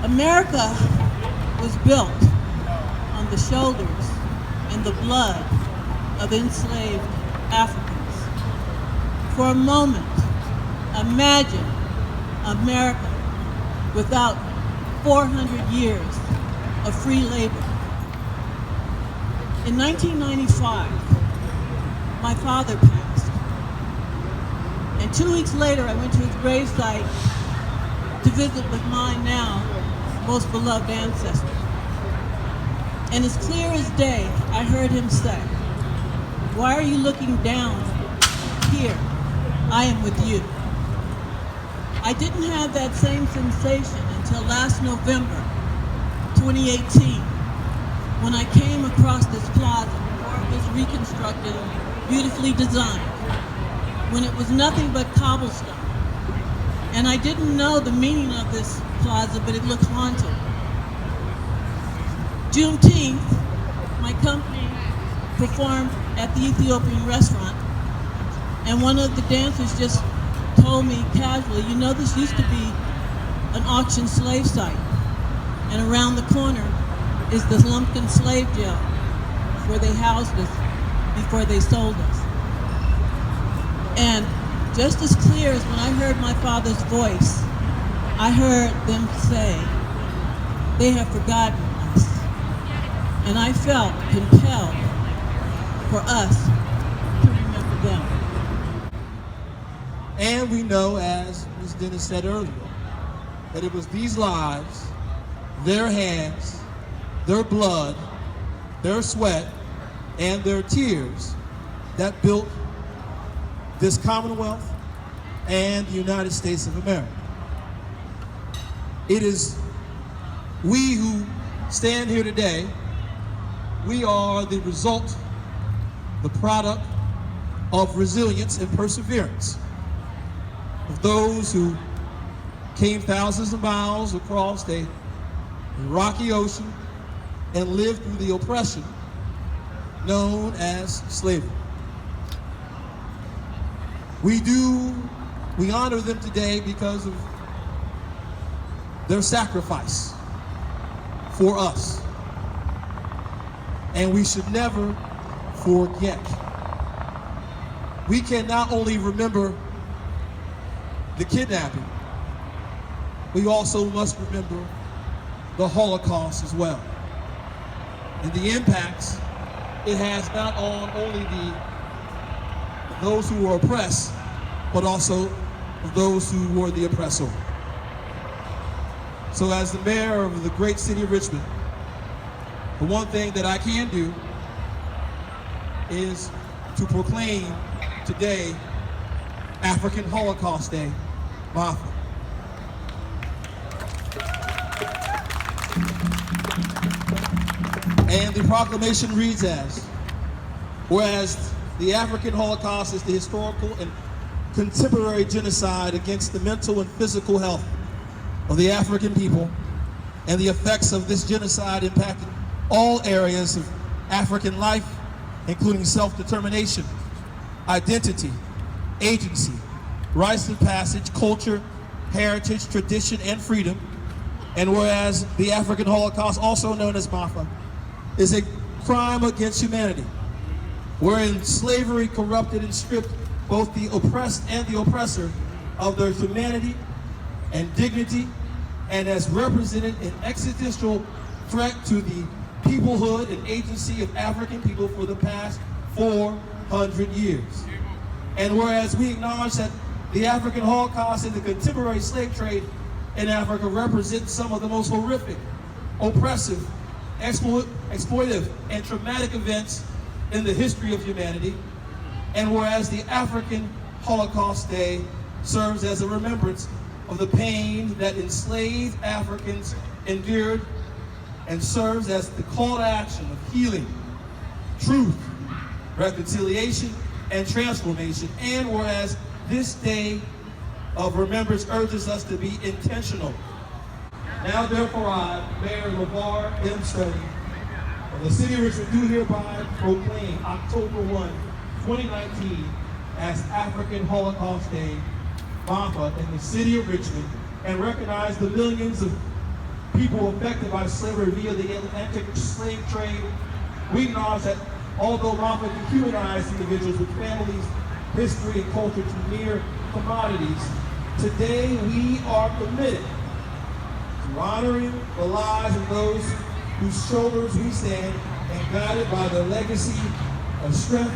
America was built on the shoulders and the blood of enslaved Africans. For a moment, imagine America without 400 years of free labor. In 1995, my father passed, and 2 weeks later I went to his gravesite to visit with my now most beloved ancestor. And as clear as day, I heard him say, "Why are you looking down here? I am with you." I didn't have that same sensation until last November, 2018, when I came across this plaza before it was reconstructed and beautifully designed, when it was nothing but cobblestone. And I didn't know the meaning of this plaza, but it looked haunted. Juneteenth, my company performed at the Ethiopian restaurant, and one of the dancers just told me casually, "You know, this used to be an auction slave site, and around the corner is the Lumpkin slave jail where they housed us before they sold us." And just as clear as when I heard my father's voice, I heard them say, "They have forgotten us." And I felt compelled for us to remember them. And we know, as Ms. Dennis said earlier, that it was these lives, their hands, their blood, their sweat, and their tears that built this Commonwealth and the United States of America. It is we who stand here today, we are the result, the product of resilience and perseverance of those who came thousands of miles across a rocky ocean and lived through the oppression known as slavery. We honor them today because of their sacrifice for us. And we should never forget. We can not only remember the kidnapping, we also must remember the Holocaust as well, and the impacts it has not on only those who were oppressed, but also those who were the oppressor. So as the mayor of the great city of Richmond, the one thing that I can do is to proclaim today African Holocaust Day, MAAFA. And the proclamation reads as, whereas the African Holocaust is the historical and contemporary genocide against the mental and physical health of the African people, and the effects of this genocide impacted all areas of African life, including self-determination, identity, agency, rites of passage, culture, heritage, tradition, and freedom. And whereas the African Holocaust, also known as MAAFA, is a crime against humanity, wherein slavery corrupted and stripped both the oppressed and the oppressor of their humanity and dignity, and has represented an existential threat to the peoplehood and agency of African people for the past 400 years. And whereas we acknowledge that the African Holocaust and the contemporary slave trade in Africa represent some of the most horrific, oppressive, exploitive, and traumatic events in the history of humanity, and whereas the African Holocaust Day serves as a remembrance of the pain that enslaved Africans endured, and serves as the call to action of healing, truth, reconciliation, and transformation, and whereas this day of remembrance urges us to be intentional. Now therefore I, Mayor LeVar M. Study, of the City of Richmond, do hereby proclaim October 1, 2019 as African Holocaust Day, MAAFA, in the City of Richmond, and recognize the millions of people affected by slavery via the Atlantic slave trade, we acknowledge that although MAAFA dehumanized individuals with families, history, and culture to mere commodities, today we are committed to honoring the lives of those whose shoulders we stand, and guided by the legacy of strength,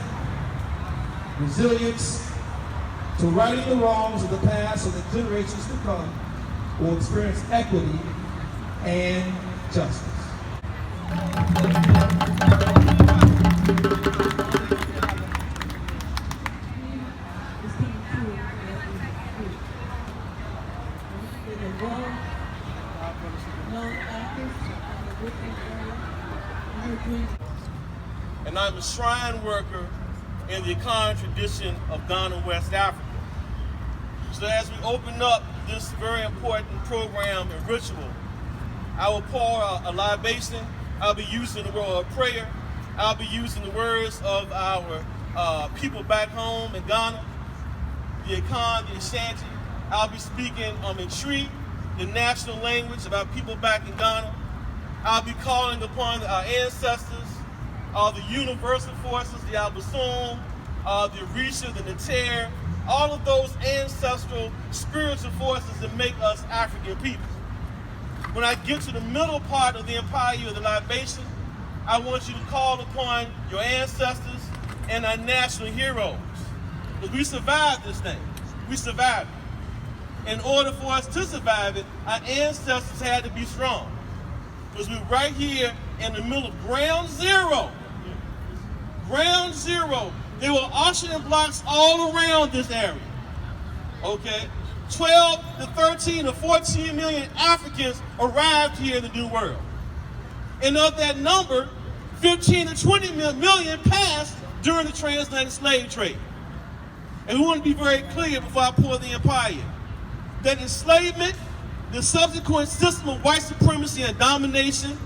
resilience, to righting the wrongs of the past so that generations to come will experience equity and justice. And I'm a shrine worker in the Akan tradition of Ghana, West Africa. So as we open up this very important program and ritual, I will pour a libation. I'll be using the word of prayer. I'll be using the words of our people back home in Ghana, the Akan, the Ashanti. I'll be speaking in Tree, the national language of our people back in Ghana. I'll be calling upon our ancestors, the universal forces, the Albasum, the Orisha, the Neter, all of those ancestral spiritual forces that make us African people. When I get to the middle part of the empire of the libation, I want you to call upon your ancestors and our national heroes. Because we survived this thing. We survived it. In order for us to survive it, our ancestors had to be strong. Because we're right here in the middle of ground zero. Ground zero. There were oxygen blocks all around this area. Okay? 12 to 13 to 14 million Africans arrived here in the New World. And of that number, 15 to 20 million passed during the transatlantic slave trade. And we want to be very clear before I pour the empire, that enslavement, the subsequent system of white supremacy and domination,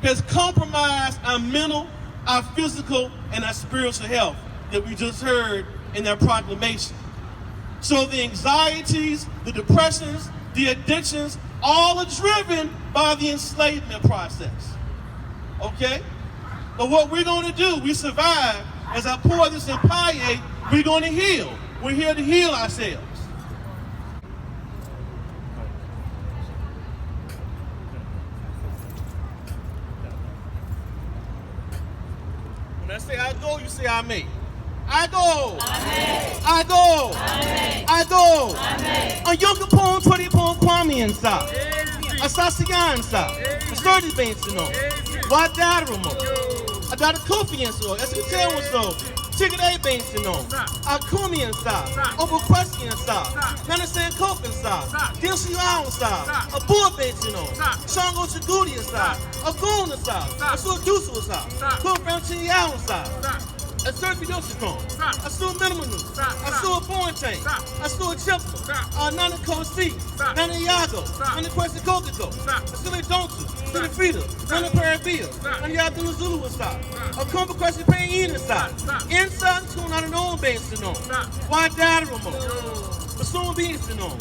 has compromised our mental, our physical, and our spiritual health that we just heard in that proclamation. So the anxieties, the depressions, the addictions, all are driven by the enslavement process. Okay? But what we're going to do, we survive. As I pour this empire, we're going to heal. We're here to heal ourselves. When I say I go, you say I may. I go. Amen. I go. Amen. I go. Amen. On Yom Kippur, 20 pound Kwame and sa. Asasiyan sa. Asserti Benson. Wadarumo. Adada Kofi and so. Eskutel was so. Chicken A Benson. Akumi and sa. Over question and sa. Nanasan Kofi and sa. Dilsi Lao sa. Abu Benson. Shango Chagudi and sa. Agun and sa. Asu Dusu sa. Kufram Chiao sa. I saw Bidosicon, I saw Minimum, I saw a Born Chain, I saw a Chipper, Nana Kosi, Nana Yago, Nana Kwesi Kokiko, I saw a Dontu, Nana Frida, Nana Parabia, Nana Yadu Zulu inside, a Kumba Kwesi Pain inside, inside to an own base to know, why dad remote, but soon beings to know.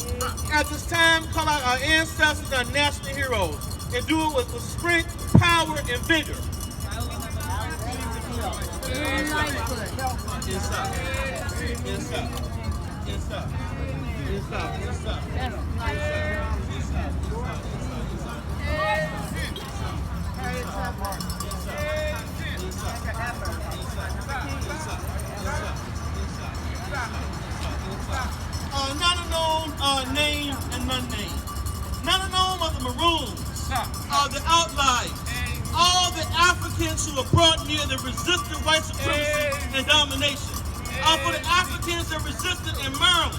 At this time, call out our ancestors, our national heroes, and do it with strength, power, and vigor. Inside. Not unknown name and unnamed. Not unknown are the Maroons, the outliers. All the Africans who were brought here that resisted white supremacy and domination. For the Africans that resisted in Maryland,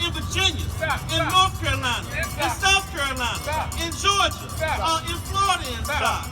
in Virginia, in North Carolina, in South Carolina, in Georgia, in Florida inside,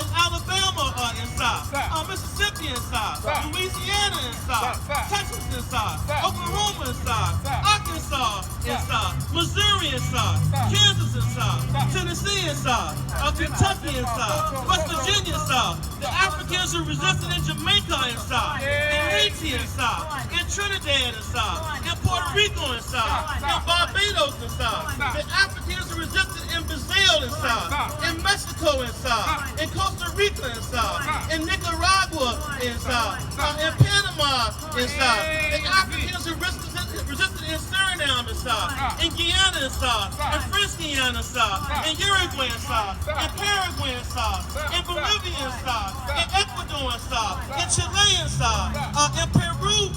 in Alabama inside, Mississippi inside, Louisiana inside, Texas inside, Oklahoma inside, Arkansas inside, Missouri inside, Kansas inside, Tennessee inside, Kentucky inside, West Virginia inside, the Africans who resisted in Jamaica inside, in Haiti inside, in Trinidad inside, in Puerto Rico inside, in Barbados inside, the Africans who resisted in Brazil inside. inside, in Mexico inside, in Costa Rica inside, in Nicaragua inside, in Panama inside, the Africans who resisted in Suriname inside, in Guyana inside, in French Guyana inside, in Uruguay inside, in Paraguay inside, in Bolivia inside, in Ecuador inside, in Chile inside, in Peru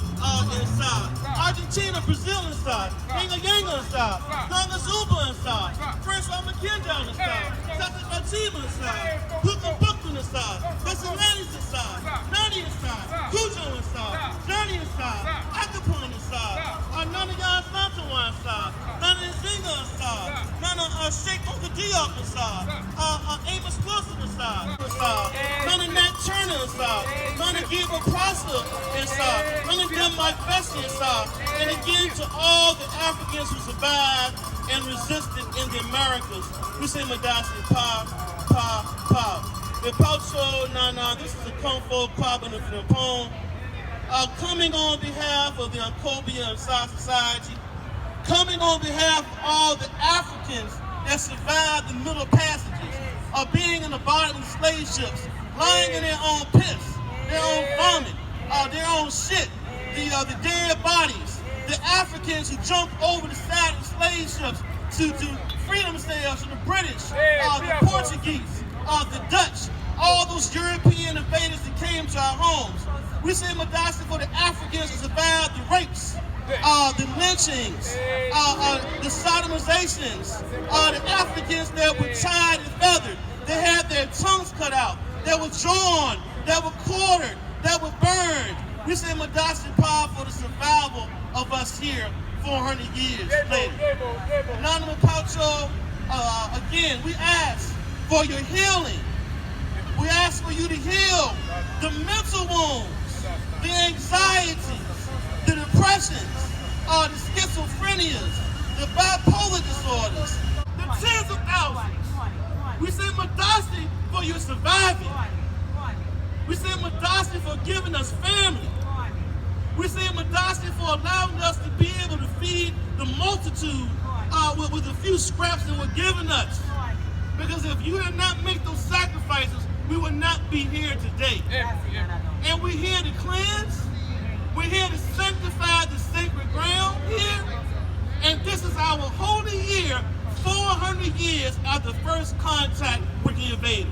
inside, Argentina, Brazil inside, Yanga inside, Gonga Zumba inside, French Ramakindown inside, Santa Fatima inside, Hookah Brooklyn inside, Besselanes inside, Nani inside, Cujo inside, Johnny inside, Acapulco inside, Nana Santawa inside, Nana Nzinga inside, Nana Sheikh Uncle Diop inside, Amos Wilson inside, Nana Nat Turner inside, Nana Giba Prosper inside, Nana Dem Mike Bessie inside, and again to all the Africans who survived and resisted in the Americas, we say Madasi Pa, Pa, Pa. The Paucho Nana, this is a Kung Fu Kwabana for the poem. Coming on behalf of the Uncobia and South Society, coming on behalf of all the Africans that survived the Middle Passages, of being in the bottom of slave ships, lying in their own piss, their own vomit, their own shit, the dead bodies, the Africans who jumped over the side of slave ships to free themselves from the British, the Portuguese, the Dutch, all those European invaders that came to our homes. We say Madasi for the Africans who survived the rapes, the lynchings, the sodomizations, the Africans that were tied and feathered, that had their tongues cut out, that were drawn, that were quartered, that were burned. We say Madasi Pa for the survival of us here 400 years later. Anonymous Paucho, again, we ask for your healing. We ask for you to heal the mental wounds, the anxieties, the depressions, the schizophrenias, the bipolar disorders, the tens of thousands. We say Madasi for your surviving. We say Madasi for giving us family. We say Madasi for allowing us to be able to feed the multitude with a few scraps that were given us. Because if you did not make those sacrifices, we would not be here today. And we're here to cleanse. We're here to sanctify the sacred ground here. And this is our holy year, 400 years after first contact with the invaders.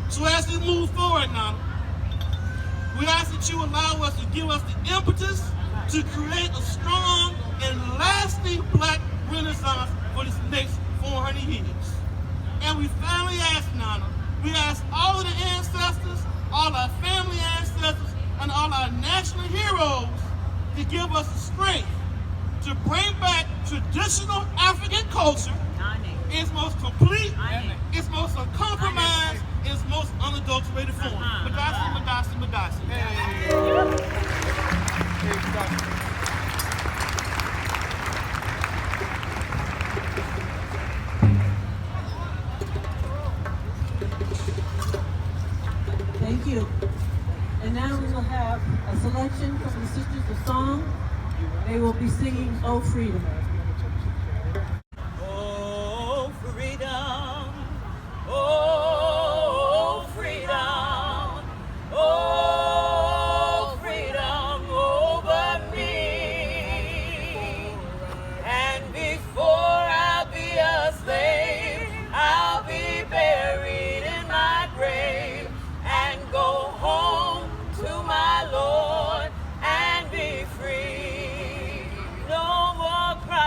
So as we move forward now, we ask that you allow us to give us the impetus to create a strong and lasting black renaissance for this next 400 years. And we finally ask, Nana, we ask all of the ancestors, all our family ancestors, and all our national heroes to give us the strength to bring back traditional African culture in its most complete, its most uncompromised, its most unadulterated form. Madasi, Madasi, Madasi. Thank you. And now we will have a selection from the Sisters of Song. They will be singing "Oh Freedom." Oh freedom, oh freedom, oh freedom over me. And before I'll be a slave, I'll be buried in my grave and go home to my Lord and be free. No more crying.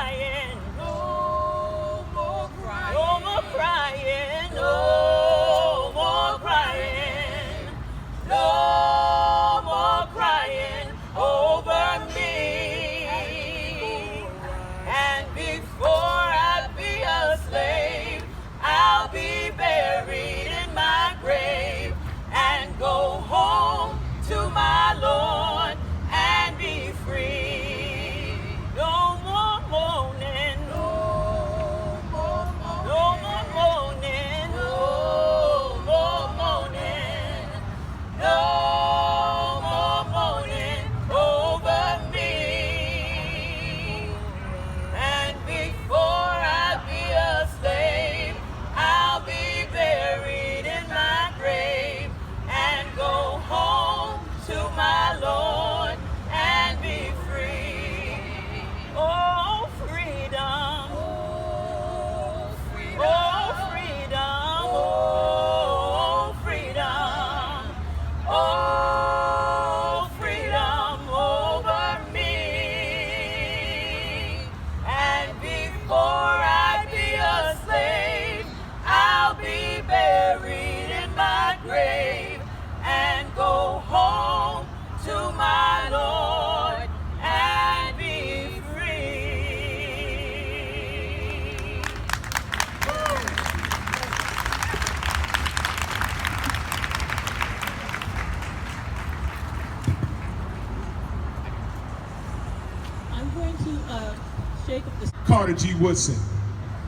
Carter G. Woodson,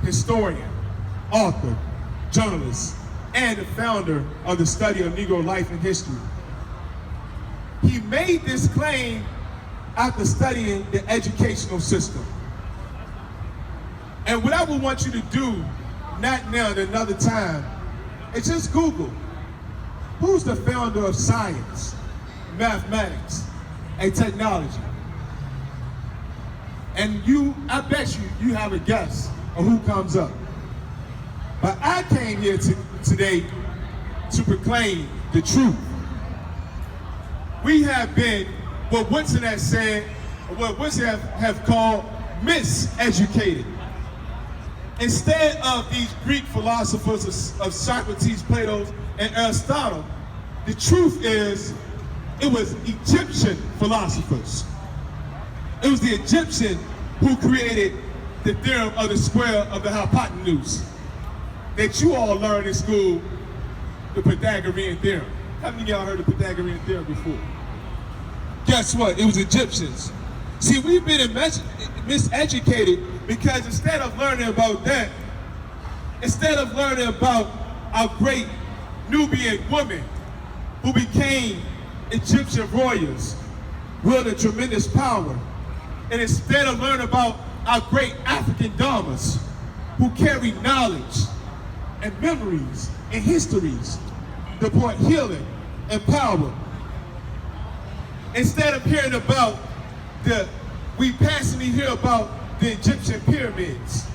historian, author, journalist, and the founder of the study of Negro life and history. He made this claim after studying the educational system. And what I would want you to do, not now, at another time, is just Google, who's the founder of science, mathematics, and technology? And I bet you have a guess of who comes up. But I came here today to proclaim the truth. We have been what Woodson has said, or what Woodson have called miseducated. Instead of these Greek philosophers of Socrates, Plato, and Aristotle, the truth is it was Egyptian philosophers. It was the Egyptian who created the theorem of the square of the hypotenuse that you all learned in school, the Pythagorean theorem. How many of y'all heard the Pythagorean theorem before? Guess what? It was Egyptians. See, we've been miseducated because instead of learning about that, instead of learning about our great Nubian women who became Egyptian warriors, wielded tremendous power, and instead of learning about our great African damas who carry knowledge and memories and histories that brought healing and power, instead of hearing about we passively hear about the Egyptian pyramids,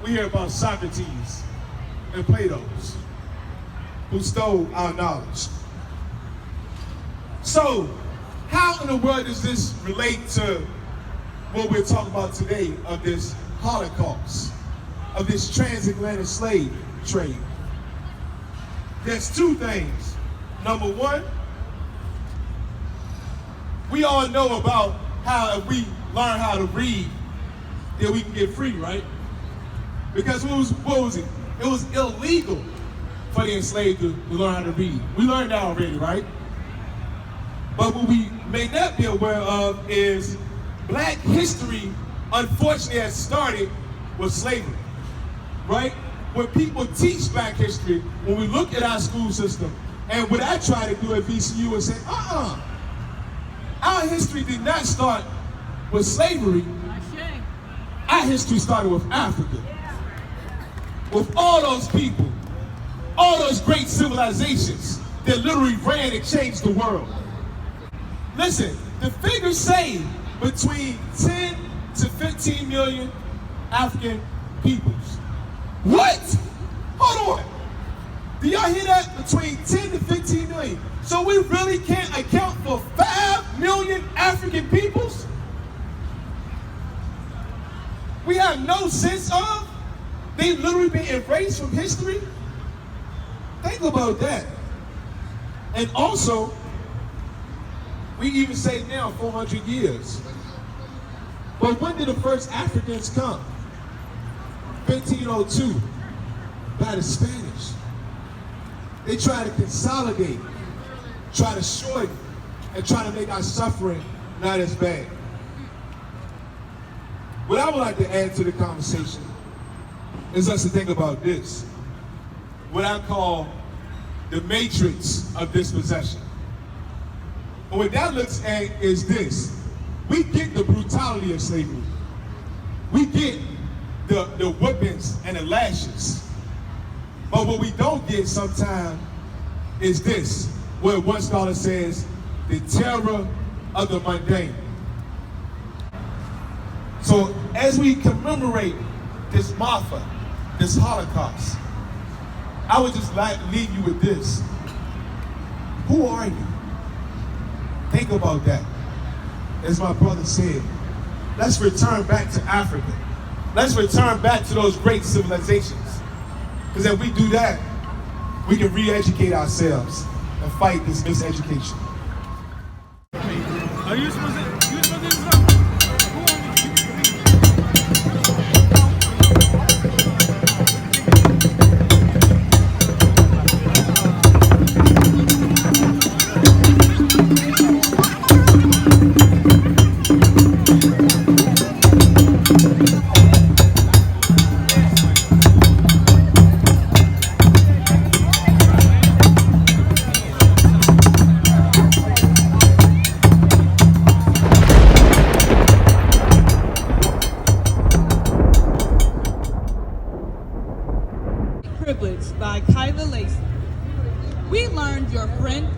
we hear about Socrates and Plato's who stole our knowledge. So, how in the world does this relate to what we're talking about today, of this Holocaust, of this transatlantic slave trade? There's two things. Number one, we all know about how if we learn how to read, then we can get free, right? Because what was it? It was illegal for the enslaved to learn how to read. We learned that already, right? But what we may not be aware of is Black history, unfortunately, has started with slavery, right? When people teach Black history, when we look at our school system, and what I try to do at VCU is say, our history did not start with slavery. Our history started with Africa. With all those people, all those great civilizations that literally ran and changed the world. Listen, the figures say between 10 to 15 million African peoples. What? Hold on. Do y'all hear that? Between 10 to 15 million. So we really can't account for 5 million African peoples? We have no sense of? They've literally been erased from history? Think about that. And also, we even say now 400 years. But when did the first Africans come? 1502, by the Spanish. They try to consolidate, try to shorten, and try to make our suffering not as bad. What I would like to add to the conversation is us to think about this, what I call the matrix of dispossession. And what that looks at is this. We get the brutality of slavery. We get the whippings and the lashes. But what we don't get sometimes is this, where one scholar says, the terror of the mundane. So as we commemorate this MAAFA, this Holocaust, I would just like to leave you with this. Who are you? Think about that. As my brother said, let's return back to Africa. Let's return back to those great civilizations. Because if we do that, we can re-educate ourselves and fight this miseducation. Are you supposed to do something? Privilege by Kyla Lacey. We learned your French,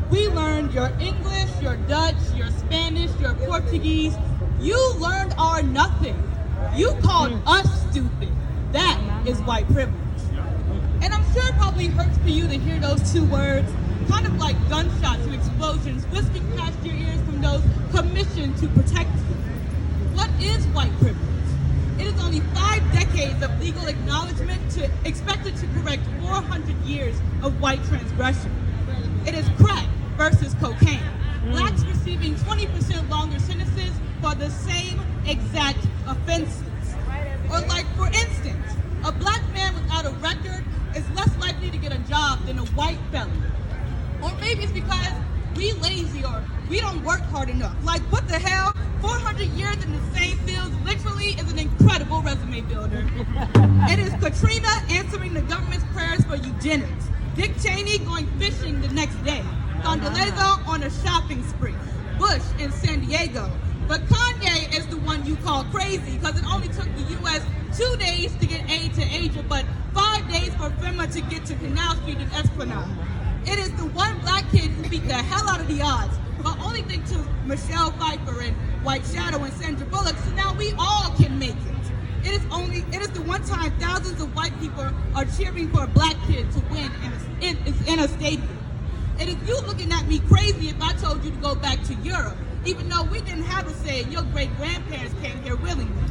we learned your English, your Dutch, your Spanish, your Portuguese. You learned our nothing. You called us stupid. That is white privilege. And I'm sure it probably hurts for you to hear those two words, kind of like gunshots and explosions whisking past your ears from those commissioned to protect you. What is white privilege? It is only 5 decades of legal acknowledgement expected to correct 400 years of white transgression. It is crack versus cocaine. Blacks receiving 20% longer sentences for the same exact offenses. Or like, for instance, a black man without a record is less likely to get a job than a white felon. Or maybe it's because we lazy or we don't work hard enough. Like, what the hell? 400 years in the same fields literally is an incredible resume builder. It is Katrina answering the government's prayers for eugenics. Dick Cheney going fishing the next day. Condoleezza on a shopping spree. Bush in San Diego. But Kanye is the one you call crazy because it only took the U.S. 2 days to get aid to Asia, but 5 days for FEMA to get to Canal Street and Esplanade. It is the one black kid who beat the hell out of the odds, but only think to Michelle Pfeiffer and White Shadow and Sandra Bullock, so now we all can make it. It is the one time thousands of white people are cheering for a black kid to win in a stadium. It is you looking at me crazy if I told you to go back to Europe, even though we didn't have a say and your great-grandparents came here willingly.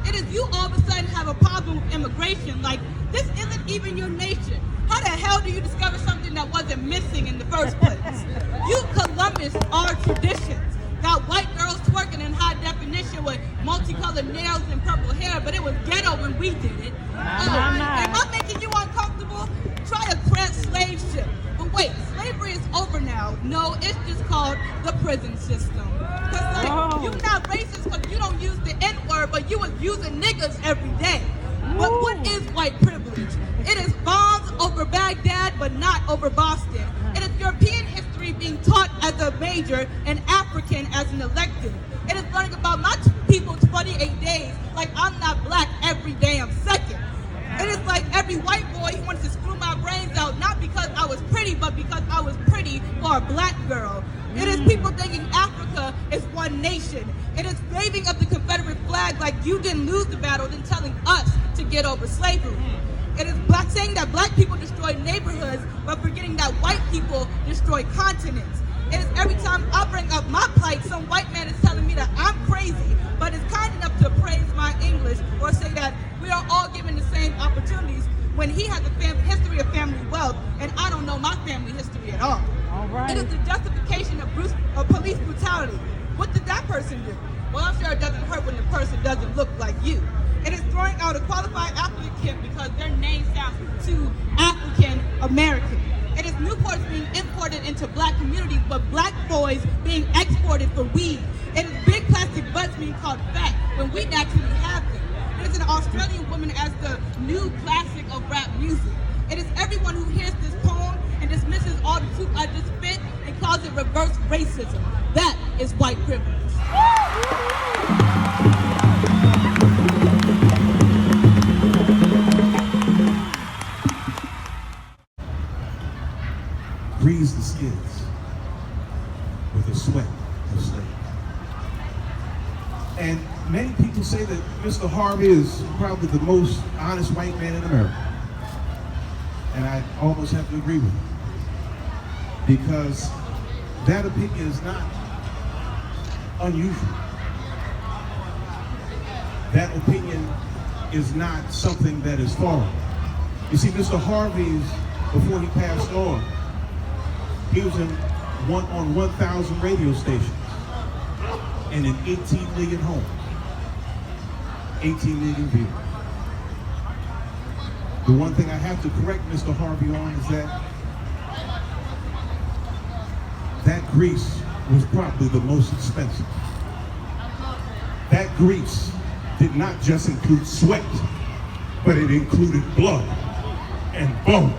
It is you all of a sudden have a problem with immigration, like this isn't even your nation. How the hell do you discover something that wasn't missing in the first place? You Columbus our traditions. Got white girls twerking in high definition with multicolored nails and purple hair, but it was ghetto when we did it. Am I making you uncomfortable? Try a cramped slave ship. But wait, slavery is over now. No, it's just called the prison system. Because you're not racist because you don't use the N-word, but you was using niggas every day. But what is white privilege? It is bombs over Baghdad, but not over Boston. It is European history being taught as a major and African as an elective. It is learning about my people 28 days like I'm not black every damn second. It is like every white boy who wants to screw my brains out, not because I was pretty, but because I was pretty for a black girl. It is people thinking Africa is one nation. It is waving up the Confederate flag like you didn't lose the battle, then telling us to get over slavery. It is saying that black people destroy neighborhoods, but forgetting that white people destroy continents. It is every time I bring up my plight, some white man is telling me that I'm crazy, but is kind enough to praise my English or say that we are all given the same opportunities when he has a history of family wealth and I don't know my family history at all. It is the justification of police brutality. What did that person do? Well, I'm sure it doesn't hurt when the person doesn't look like you. It is throwing out a qualified applicant because their name sounds too African American. It is Newports being imported into black communities, but black boys being exported for weed. It is big plastic butts being called fat when we naturally have them. It is an Australian woman as the new classic of rap music. It is everyone who hears this poem and dismisses all the truth I just spit and calls it reverse racism. That is white privilege. Breathes the skids with the sweat of slaves. And many people say that Mr. Harvey is probably the most honest white man in America. And I almost have to agree with him. Because that opinion is not unusual. That opinion is not something that is foreign. You see, Mr. Harvey's, before he passed on, he was on 1,000 radio stations and in 18 million homes. 18 million viewers. The one thing I have to correct Mr. Harvey on is that grease was probably the most expensive. That grease did not just include sweat, but it included blood and bone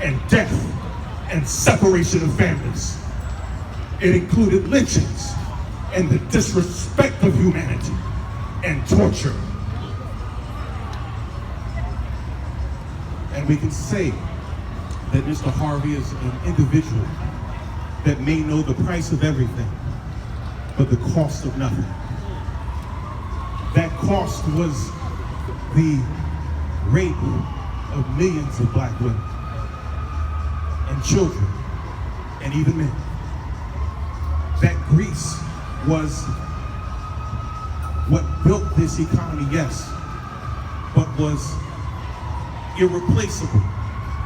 and death and separation of families. It included lynchings and the disrespect of humanity and torture. And we can say that Mr. Harvey is an individual that may know the price of everything, but the cost of nothing. That cost was the rape of millions of black women and children and even men. That grease was what built this economy, yes, but was irreplaceable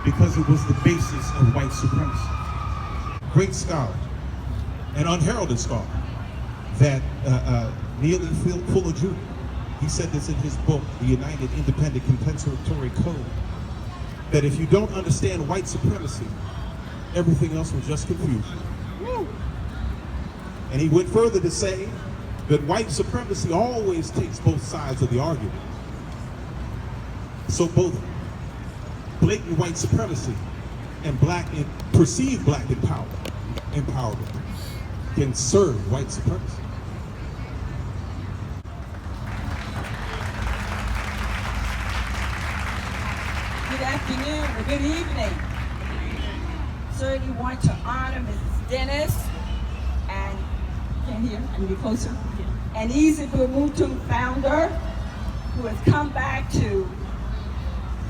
because it was the basis of white supremacy. Great scholar, an unheralded scholar, that Neely Fuller Jr., he said this in his book, The United Independent Compensatory Code, that if you don't understand white supremacy, everything else was just confusion. And he went further to say that white supremacy always takes both sides of the argument. So both blatant white supremacy and perceived black empowerment can serve white supremacy. Good afternoon or good evening. Certainly want to honor Mrs. Dennis and, can hear, can you be closer? And EZIBU MUNTU founder, who has come back to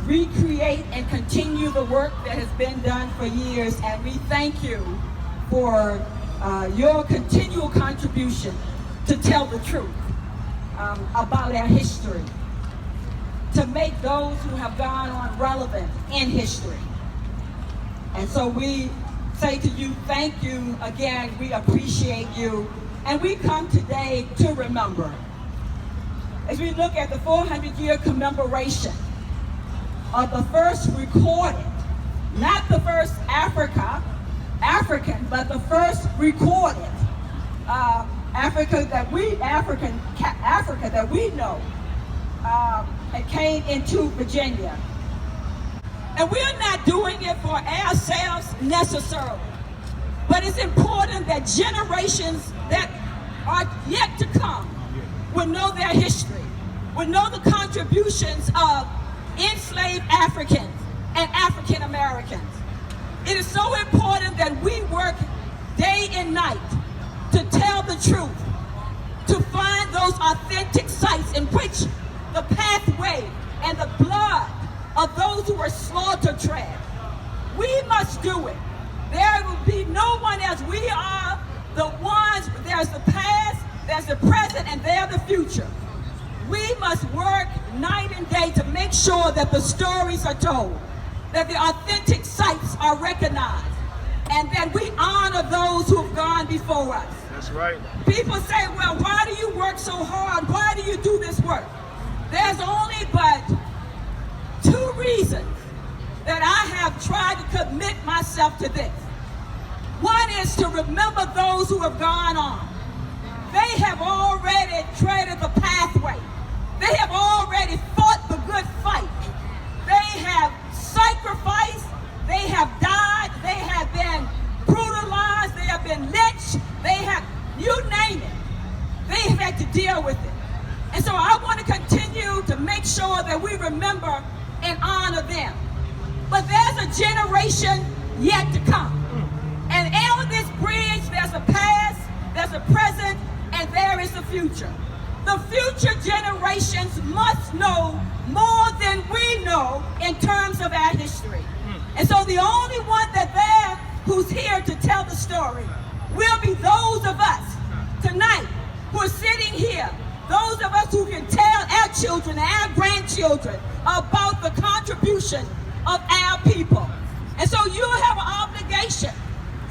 recreate and continue the work that has been done for years. And we thank you for your continual contribution to tell the truth about our history, to make those who have gone on relevant in history. And so we say to you, thank you again, we appreciate you, and we come today to remember. As we look at the 400-year commemoration of the first recorded, not the first African, but the first recorded Africa that we know that came into Virginia. And we're not doing it for ourselves necessarily, but it's important that generations that are yet to come will know their history, will know the contributions of enslaved Africans and African Americans. It is so important that we work day and night to tell the truth, to find those authentic sites in which the pathway and the blood of those who were slaughtered tread. We must do it. There will be no one else. We are the ones, there's the past, there's the present, and there's the future. We must work night and day to make sure that the stories are told, that the authentic sites are recognized, and that we honor those who have gone before us. That's right. People say, well, why do you work so hard? Why do you do this work? There's only but two reasons that I have tried to commit myself to this. One is to remember those who have gone on. They have already treaded the pathway. They have already fought the good fight. They have sacrificed. They have died. They have been brutalized. They have been lynched. They have, you name it. They have had to deal with it. And so I want to continue to make sure that we remember and honor them. But there's a generation yet to come. And on this bridge, there's a past, there's a present, and there is a future. The future generations must know more than we know in terms of our history. And so the only one who's here to tell the story will be those of us tonight who are sitting here, those of us who can tell our children and our grandchildren about the contribution of our people. And so you have an obligation,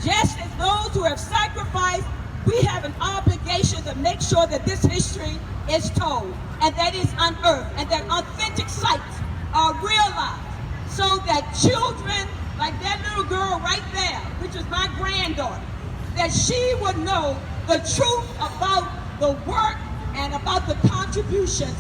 just as those who have sacrificed, we have an obligation to make sure that this history is told and that is unearthed and that authentic sites are realized so that children, like that little girl right there, which is my granddaughter, that she would know the truth about the work and about the contributions.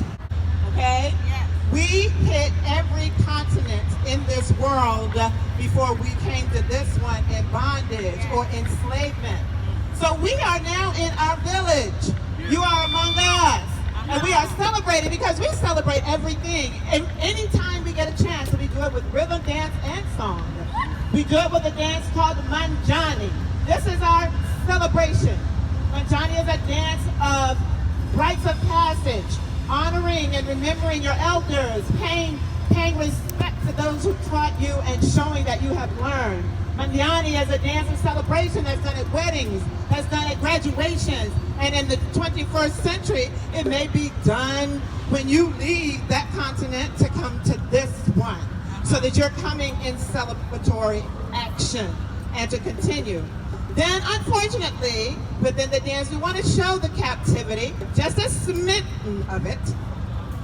Okay? Yes. We hit every continent in this world before we came to this one in bondage or enslavement. So we are now in our village. You are among us. And we are celebrating because we celebrate everything. And anytime we get get a chance, we do it with rhythm, dance, and song. We do it with a dance called Manjani. This is our celebration. Manjani is a dance of rites of passage, honoring and remembering your elders, paying respect to those who taught you and showing that you have learned. Manjani is a dance of celebration that's done at weddings, that's done at graduations, and in the 21st century, it may be done when you leave that continent to come to this one, so that you're coming in celebratory action and to continue. Then, unfortunately, within the dance, we want to show the captivity, just a smitten of it,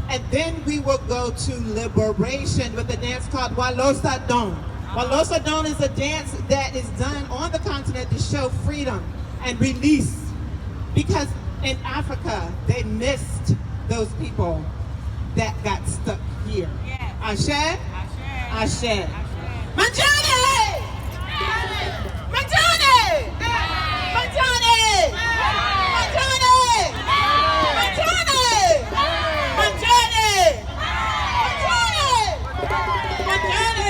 and then we will go to liberation with a dance called Walosa Don. Walosa Don is a dance that is done on the continent to show freedom and release, because in Africa, they missed those people that got stuck here. Yes. Ashe? Ashe. Ashe. Manjani! Manjani! Manjani! Manjani! Manjani! Manjani! Manjani!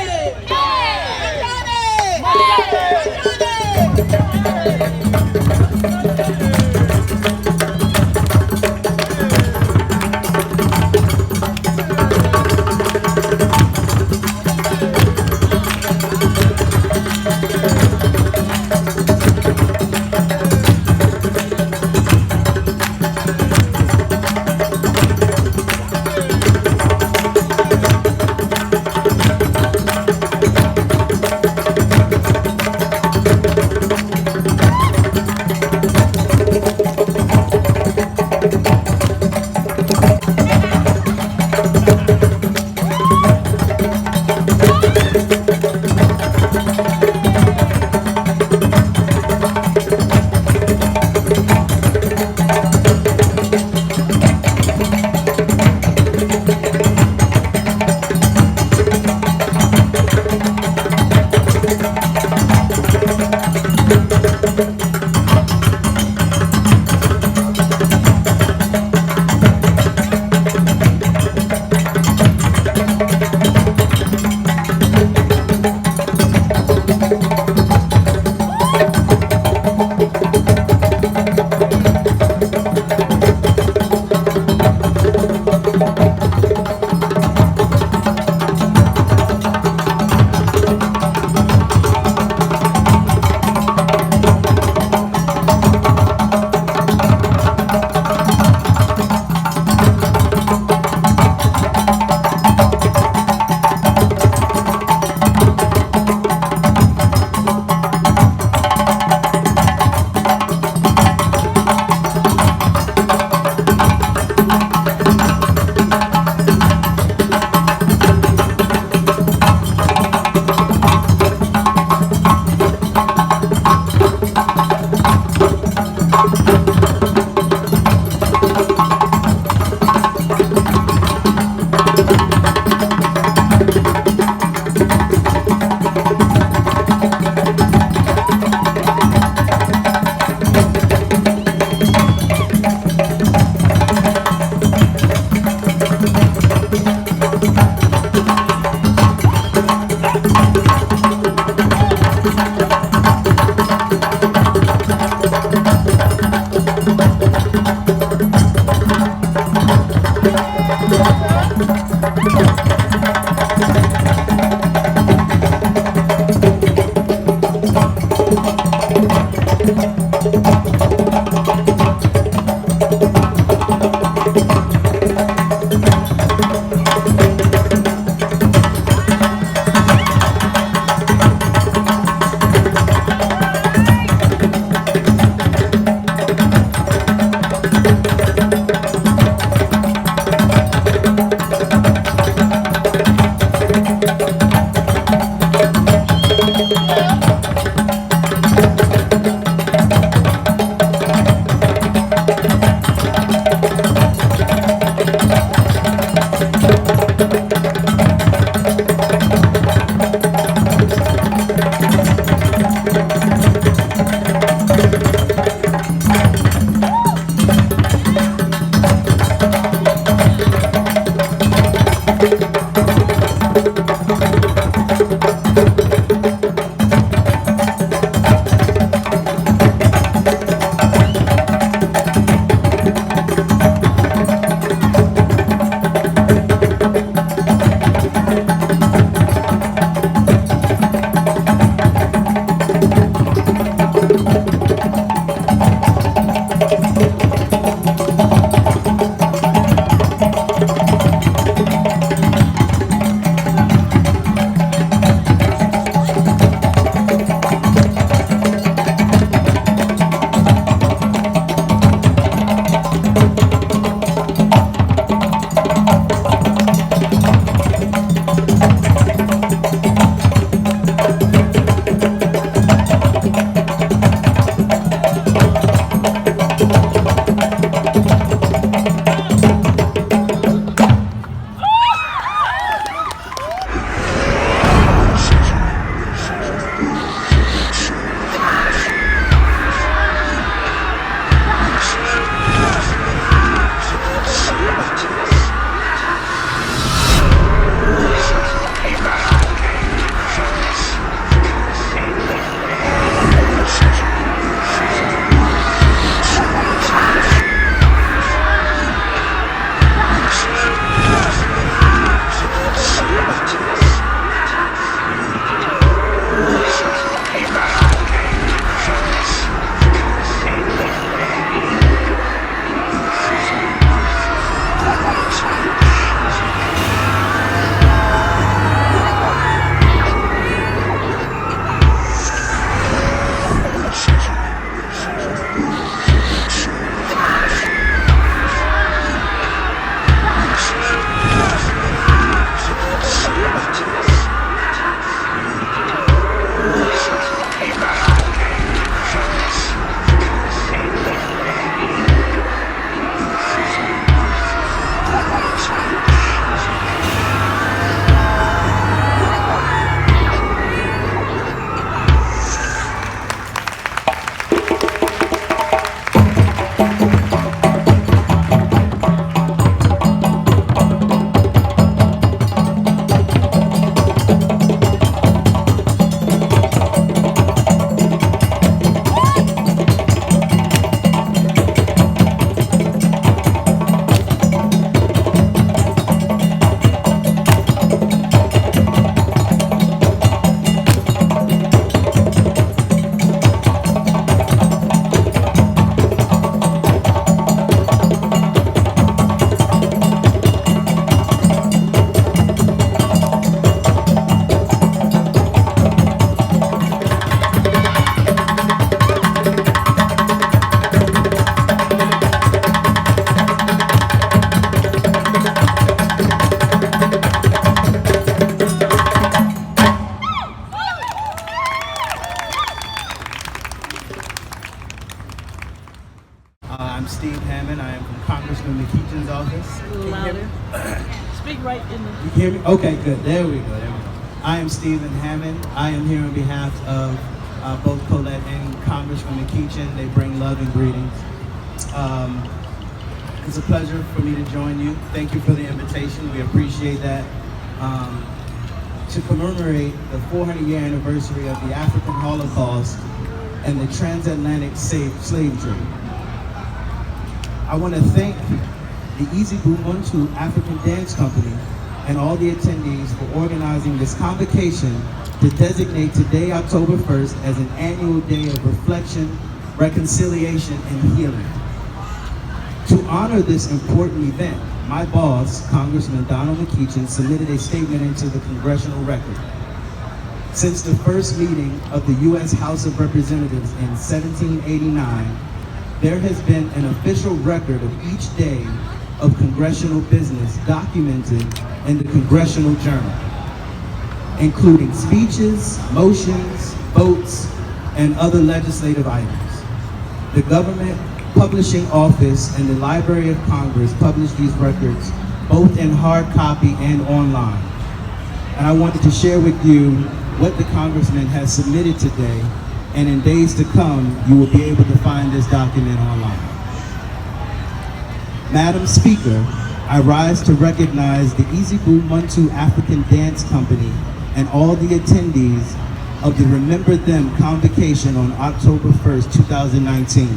Congressman McEACHIN'S office. A little louder. Speak right in the... You can hear me? Okay, good. There we go. I am Stephen Hammond. I am here on behalf of both Colette and Congressman McEACHIN. They bring love and greetings. It's a pleasure for me to join you. Thank you for the invitation. We appreciate that. To commemorate the 400-year anniversary of the African Holocaust and the transatlantic slave trade. I want to thank the EZIBU MUNTU African Dance Company and all the attendees for organizing this convocation to designate today, October 1st, as an annual day of reflection, reconciliation, and healing. To honor this important event, my boss, Congressman Donald McEACHIN, submitted a statement into the congressional record. Since the first meeting of the U.S. House of Representatives in 1789, there has been an official record of each day of congressional business documented in the Congressional Journal, including speeches, motions, votes, and other legislative items. The Government Publishing Office and the Library of Congress publish these records both in hard copy and online. And I wanted to share with you what the Congressman has submitted today, and in days to come, you will be able to find this document online. Madam Speaker, I rise to recognize the EZIBU MUNTU African Dance Company and all the attendees of the Remember Them convocation on October 1st, 2019,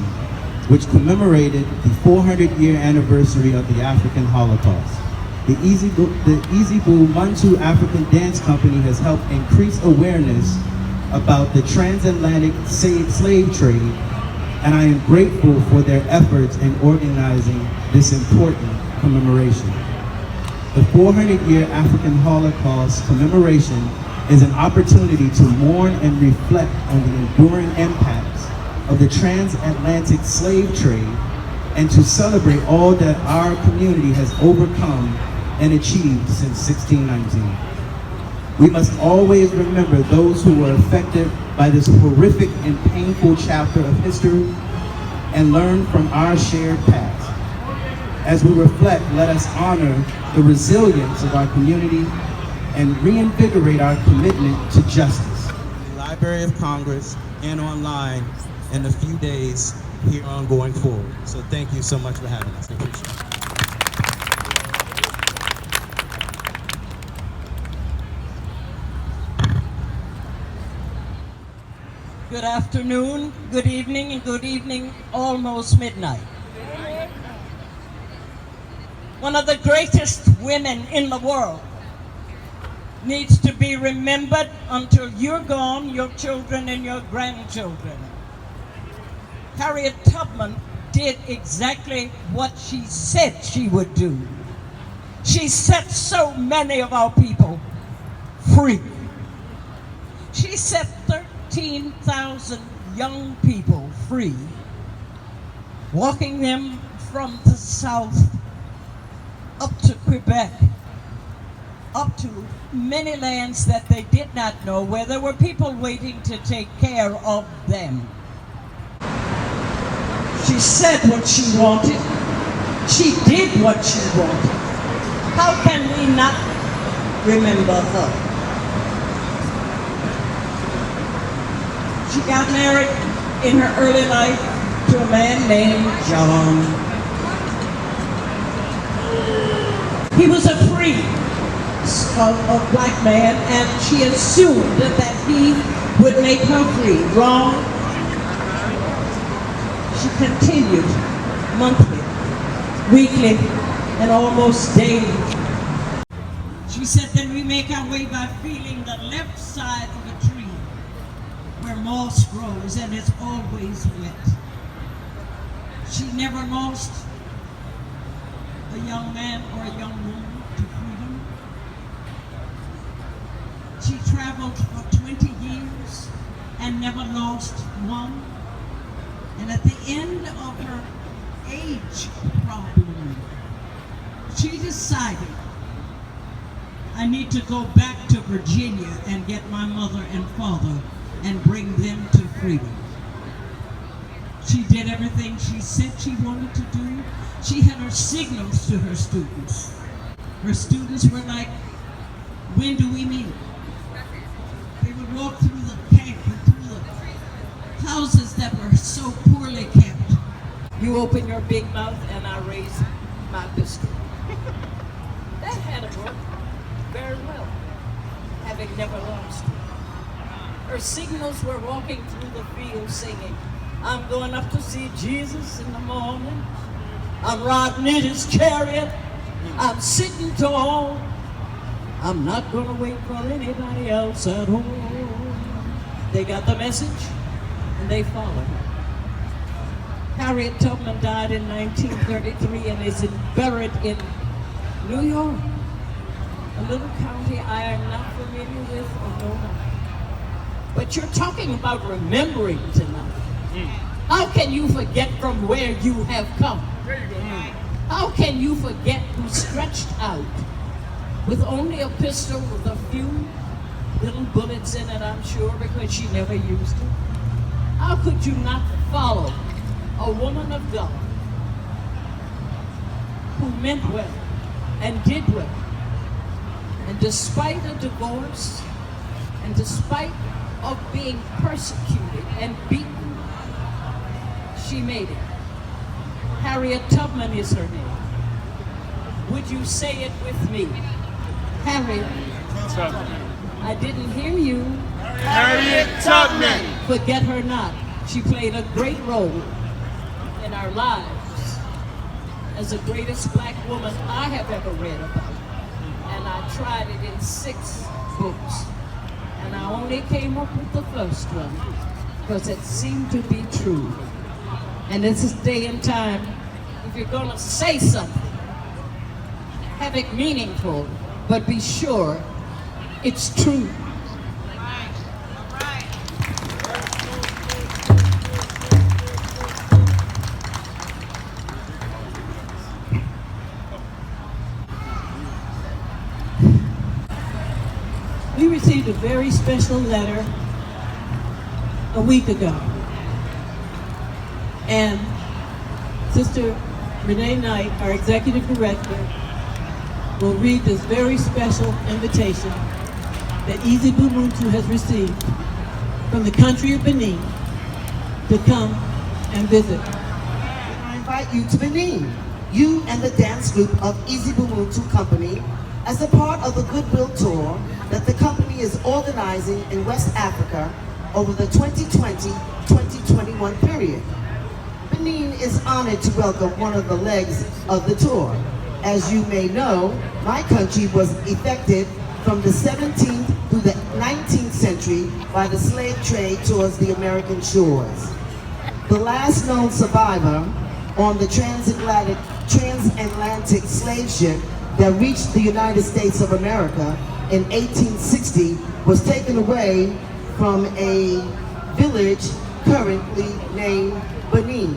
which commemorated the 400-year anniversary of the African Holocaust. The EZIBU MUNTU African Dance Company has helped increase awareness about the transatlantic slave trade, and I am grateful for their efforts in organizing this important commemoration. The 400-year African Holocaust commemoration is an opportunity to mourn and reflect on the enduring impacts of the transatlantic slave trade and to celebrate all that our community has overcome and achieved since 1619. We must always remember those who were affected by this horrific and painful chapter of history and learn from our shared past. As we reflect, let us honor the resilience of our community and reinvigorate our commitment to justice. The Library of Congress and online in a few days here on going forward. So thank you so much for having us. I appreciate it. Good afternoon, good evening, and good evening, almost midnight. One of the greatest women in the world needs to be remembered until you're gone, your children and your grandchildren. Harriet Tubman did exactly what she said she would do. She set so many of our people free. She set 13,000 young people free, walking them from the south up to Quebec, up to many lands that they did not know, where there were people waiting to take care of them. She said what she wanted. She did what she wanted. How can we not remember her? She got married in her early life to a man named John. He was a priest of black man, and she assumed that he would make her free. Wrong. She continued monthly, weekly, and almost daily. She said that we make our way by feeling the left side of a tree where moss grows and it's always wet. She never lost a young man or a young woman to freedom. She traveled for 20 years and never lost one. And at the end of her age problem, she decided, I need to go back to Virginia and get my mother and father and bring them to freedom. She did everything she said she wanted to do. She had her signals to her students. Her students were like, when do we meet? They would walk through the camp and through the houses that were so poorly kept. You open your big mouth and I raise my pistol. That had worked very well, having never lost it. Her signals were walking through the field singing, I'm going up to see Jesus in the morning. I'm riding in his chariot. I'm sitting tall. I'm not going to wait for anybody else at home. They got the message and they followed her. Harriet Tubman died in 1933 and is buried in New York, a little county I am not familiar with or know of. But you're talking about remembering tonight. How can you forget from where you have come? How can you forget who stretched out with only a pistol with a few little bullets in it, I'm sure, because she never used it? How could you not follow a woman of God who meant well and did well? And despite a divorce, and despite of being persecuted and beaten, she made it. Harriet Tubman is her name. Would you say it with me? Harriet Tubman. I didn't hear you. Harriet Tubman. Forget her not. She played a great role in our lives as the greatest black woman I have ever read about. And I tried it in 6 books. And I only came up with the first one because it seemed to be true. And this is day and time, if you're gonna say something, have it meaningful, but be sure it's true. We received a very special letter a week ago. And Sister Renee Knight, our executive director, will read this very special invitation that EZIBU MUNTU has received from the country of Benin to come and visit. I invite you to Benin, you and the dance group of EZIBU MUNTU Company, as a part of the Goodwill Tour that the company is organizing in West Africa over the 2020-2021 period. Benin is honored to welcome one of the legs of the tour. As you may know, my country was affected from the 17th through the 19th century by the slave trade towards the American shores. The last known survivor on the transatlantic slave ship that reached the United States of America in 1860 was taken away from a village currently named Benin.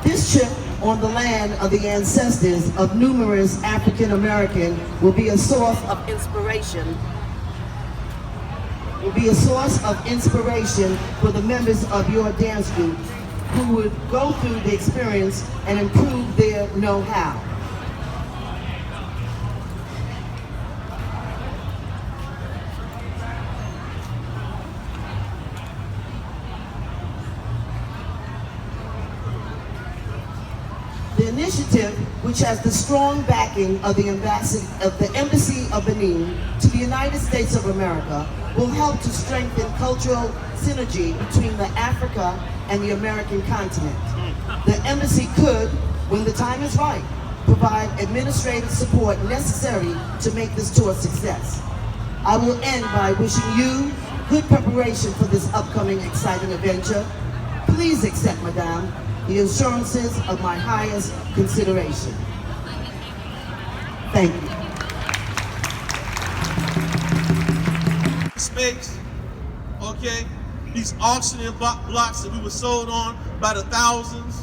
This trip on the land of the ancestors of numerous African Americans will be a source of inspiration. For the members of your dance group who would go through the experience and improve their know-how. The initiative, which has the strong backing of the Embassy of Benin to the United States of America, will help to strengthen cultural synergy between the Africa and the American continent. The embassy could, when the time is right, provide administrative support necessary to make this tour a success. I will end by wishing you good preparation for this upcoming exciting adventure. Please accept, Madame, the assurances of my highest consideration. Thank you. Space, okay? These auctioning blocks that we were sold on by the thousands.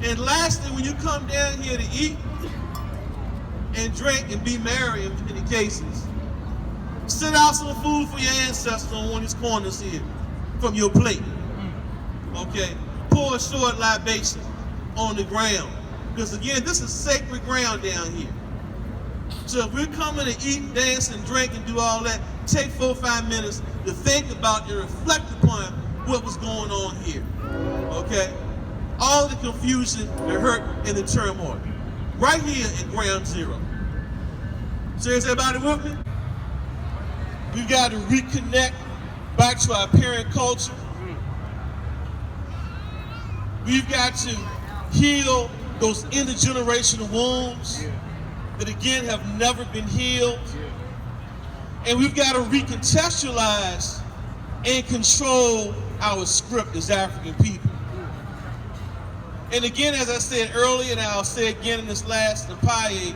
And lastly, when you come down here to eat and drink and be merry in many cases, sit out some food for your ancestors on one of these corners here from your plate. Okay? Pour a short libation on the ground. Because again, this is sacred ground down here. So if we're coming to eat, dance, and drink and do all that, take 4 or 5 minutes to think about and reflect upon what was going on here. Okay? All the confusion, the hurt, and the turmoil. Right here at ground zero. So is everybody with me? We've got to reconnect back to our parent culture. We've got to heal those intergenerational wounds that again have never been healed. And we've got to recontextualize and control our script as African people. And again, as I said earlier, and I'll say again in this last Empire,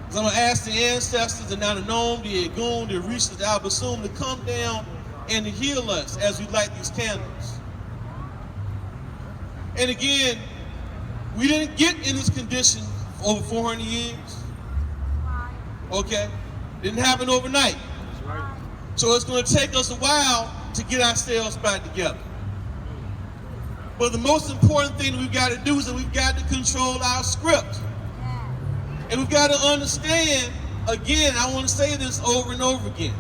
I'm going to ask the ancestors, the Nananom, the Egun, the Orisha, the Albasum, to come down and to heal us as we light these candles. And again, we didn't get in this condition for over 400 years. Okay? Didn't happen overnight. So it's going to take us a while to get ourselves back together. But the most important thing that we've got to do is that we've got to control our script. And we've got to understand, again, I want to say this over and over again,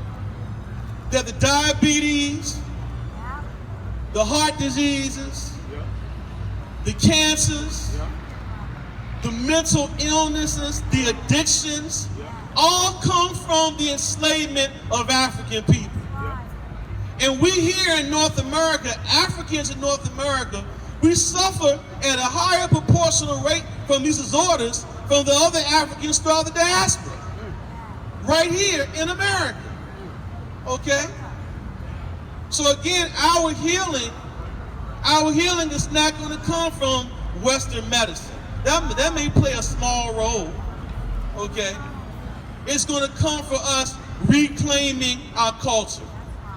that the diabetes, the heart diseases, the cancers, the mental illnesses, the addictions, all come from the enslavement of African people. And we here in North America, Africans in North America, we suffer at a higher proportional rate from these disorders from the other Africans throughout the diaspora. Right here in America. Okay? So again, our healing is not going to come from Western medicine. That may play a small role. Okay? It's going to come for us reclaiming our culture,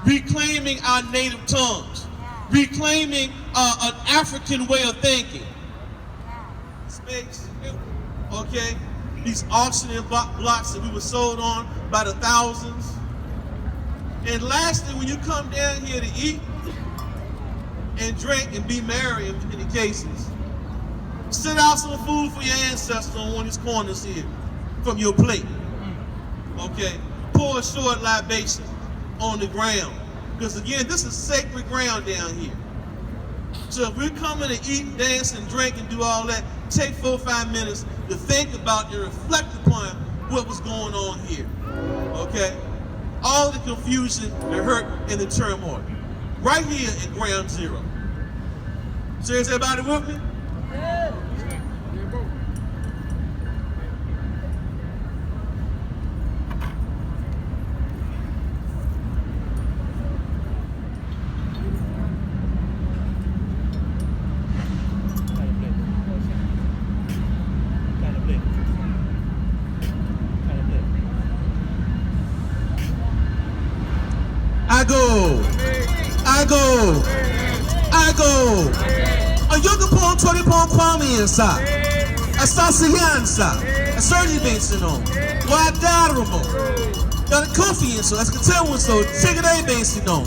reclaiming our native tongues, reclaiming an African way of thinking. Space, okay? These auctioneer blocks that we were sold on by the thousands. And lastly, when you come down here to eat and drink and be merry in many cases, sit out some food for your ancestors on one of these corners here from your plate. Okay? Pour a short libation on the ground. Because again, this is sacred ground down here. So if we're coming to eat, dance, and drink and do all that, take 4 or 5 minutes to think about and reflect upon what was going on here. Okay? All the confusion, the hurt, and the turmoil. Right here at ground zero. So is everybody with me? Yeah. I go. A yoga pon 20 pon kwami insa. A sasiyansa. A surgery bensin on. Why darumo? Got a coffee in so that's the tell one so take it a bensin on.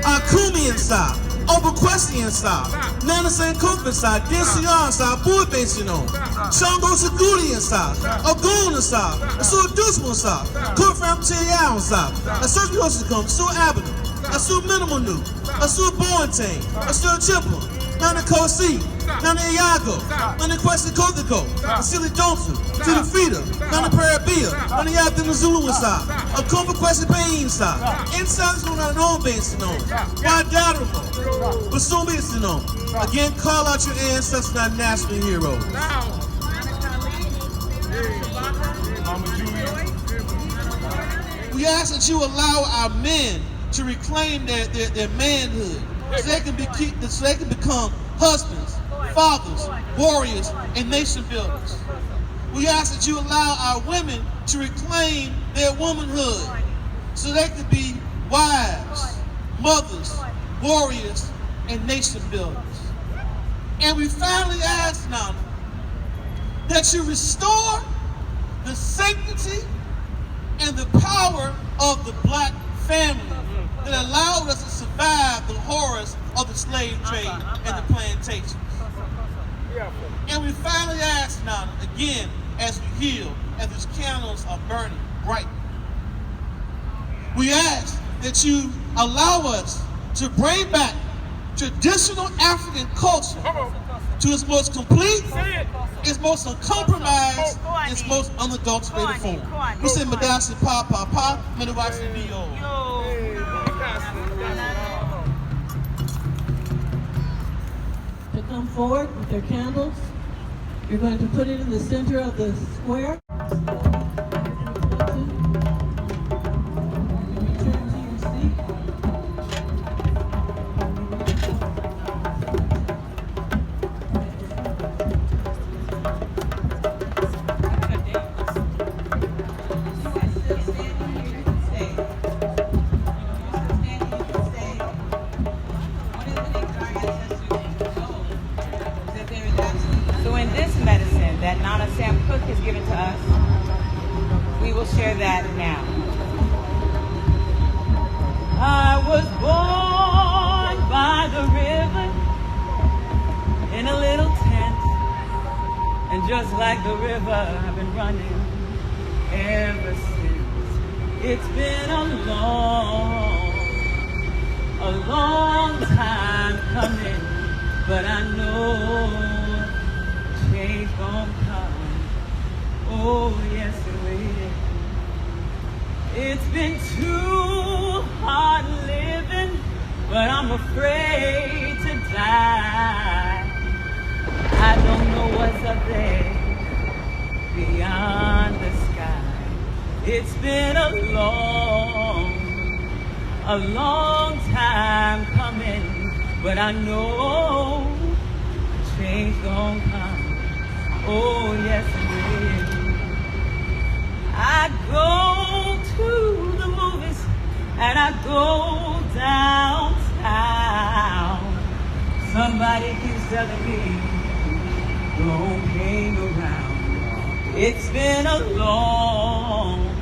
A kumi insa. Over question inside. Nana San Coop inside. Dinsiyan inside. Boy bensin on. Shango Sagudi inside. A goon inside. A so dusmo inside. Court from Tiao inside. A surgery horses come. So Avenue. I saw Minimal New, I saw Boateng, I saw Chipper, Nana Kosi, Nana Iago, Nana Kwesi Kodiko, Silly Johnson, Tita Fita, Nana Parabia, Nana Yabdin Zulu inside, a Kumba Kwesi Payne inside, inside is not an own base, no, why Daramo, but so be it, no. Again, call out your ancestors, not national heroes. We ask that you allow our men to reclaim their manhood, so they can become husbands, fathers, warriors, and nation builders. We ask that you allow our women to reclaim their womanhood, so they can be wives, mothers, warriors, and nation builders. And we finally ask now that you restore the sanctity and the power of the black family that allowed us to survive the horrors of the slave trade and the plantations. And we finally ask now, again, as we heal, as these candles are burning bright, we ask that you allow us to bring back traditional African culture to its most complete, its most uncompromised, its most unadulterated form. We say Madasi Pa Pa Pa, Madawasi Dio. To come forward with their candles, you're going to put it in the center of the square. Return to your seat. So in this medicine that Nana Sam Cook has given to us, we will share that now. I was born by the river in a little tent, and just like the river, I've been running ever since. It's been a long time coming, but I know change gon' come. Oh, yes it will. It's been too hard living, but I'm afraid to die. I don't know what's up there beyond the sky. It's been a long time coming, but I know change gon' come. Oh, yes it will. I go to the movies and I go downtown. Somebody keeps telling me, don't hang around. It's been a long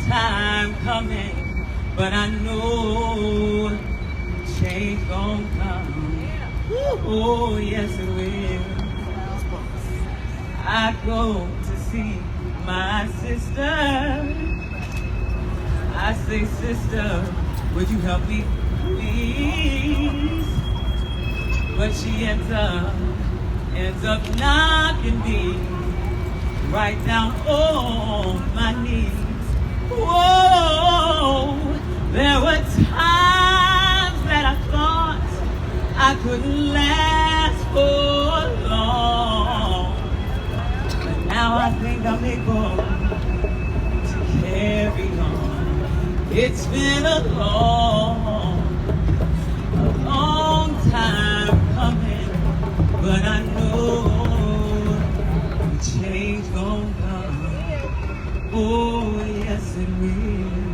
time coming, but I know change gon' come. Oh, yes it will. I go to see my sister. I say, sister, would you help me, please? But she ends up knocking me right down on my knees. Whoa, there were times that I thought I couldn't last for long, but now I think I'm able to carry on. It's been a long time coming, but I know the change gon' come. Oh, yes it will.